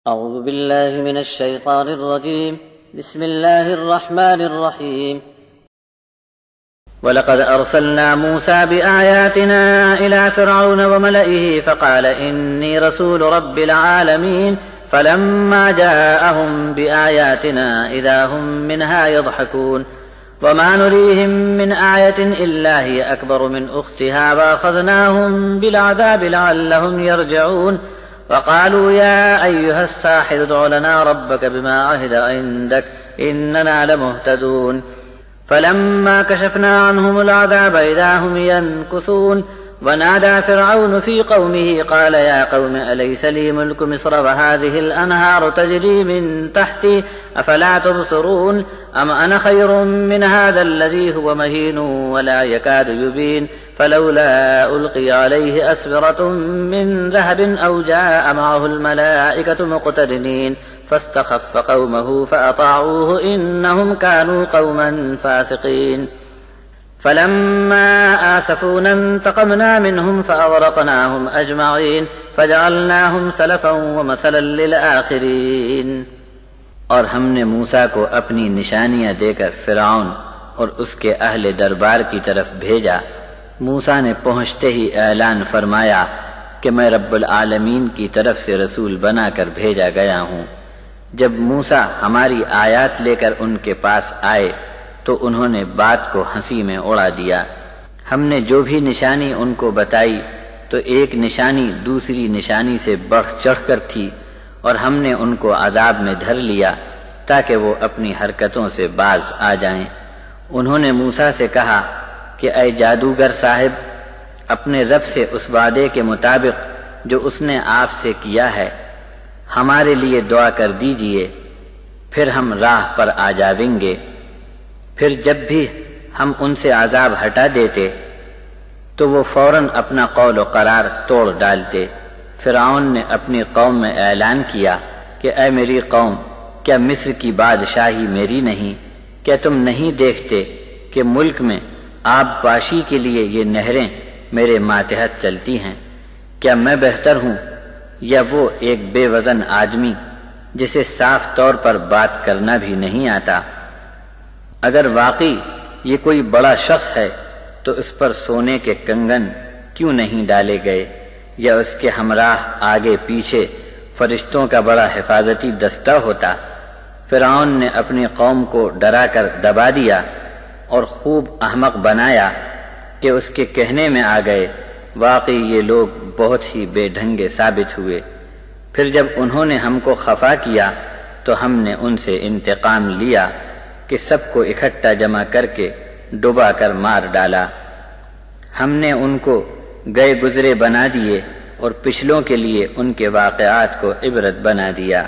أعوذ بالله من الشيطان الرجيم بسم الله الرحمن الرحيم ولقد أرسلنا موسى بآياتنا إلى فرعون وملئه فقال إني رسول رب العالمين فلما جاءهم بآياتنا إذا هم منها يضحكون وما نريهم من آية إلا هي أكبر من أختها وأخذناهم بالعذاب لعلهم يرجعون وقالوا يا أيها الساحر ادع لنا ربك بما عهد عندك إننا لمهتدون فلما كشفنا عنهم العذاب إذا هم ينكثون ونادى فرعون في قومه قال يا قوم أليس لي ملك مصر وهذه الأنهار تجري من تحتي أفلا تبصرون أم أنا خير من هذا الذي هو مهين ولا يكاد يبين فلولا ألقي عليه أسورة من ذهب أو جاء معه الملائكة مقترنين فاستخف قومه فأطاعوه إنهم كانوا قوما فاسقين فلما آسفونا انتقمنا منهم فأغرقناهم أجمعين فجعلناهم سلفا ومثلا للآخرين۔ اور ہم نے موسیٰ کو اپنی نشانیاں دے کر فرعون اور اس کے اہل دربار کی طرف بھیجا۔ موسیٰ نے پہنچتے ہی اعلان فرمایا کہ میں رب العالمین کی طرف سے رسول بنا کر بھیجا گیا ہوں۔ جب موسیٰ ہماری آیات لے کر ان کے پاس آئے تو انہوں نے بات کو ہنسی میں اڑا دیا۔ ہم نے جو بھی نشانی ان کو بتائی تو ایک نشانی دوسری نشانی سے بڑھ چڑھ کر تھی، اور ہم نے ان کو عذاب میں دھر لیا تاکہ وہ اپنی حرکتوں سے باز آ جائیں۔ انہوں نے موسیٰ سے کہا کہ اے جادوگر صاحب، اپنے رب سے اس وعدے کے مطابق جو اس نے آپ سے کیا ہے ہمارے لیے دعا کر دیجئے، پھر ہم راہ پر آ جاویں گے۔ پھر جب بھی ہم ان سے عذاب ہٹا دیتے تو وہ فوراً اپنا قول و قرار توڑ ڈالتے۔ فرعون نے اپنی قوم میں اعلان کیا کہ اے میری قوم، کیا مصر کی بادشاہی میری نہیں؟ کیا تم نہیں دیکھتے کہ ملک میں آب پاشی کے لیے یہ نہریں میرے ماتحت چلتی ہیں؟ کیا میں بہتر ہوں یا وہ ایک بے وزن آدمی جسے صاف طور پر بات کرنا بھی نہیں آتا؟ اگر واقعی یہ کوئی بڑا شخص ہے تو اس پر سونے کے کنگن کیوں نہیں ڈالے گئے، یا اس کے ہمراہ آگے پیچھے فرشتوں کا بڑا حفاظتی دستہ ہوتا۔ فرعون نے اپنی قوم کو ڈرا کر دبا دیا اور خوب احمق بنایا کہ اس کے کہنے میں آ گئے۔ واقعی یہ لوگ بہت ہی بے ڈھنگے ثابت ہوئے۔ پھر جب انہوں نے ہم کو خفا کیا تو ہم نے ان سے انتقام لیا کہ سب کو اکٹھا جمع کر کے ڈبا کر مار ڈالا۔ ہم نے ان کو گئے گزرے بنا دیے اور پچھلوں کے لیے ان کے واقعات کو عبرت بنا دیا۔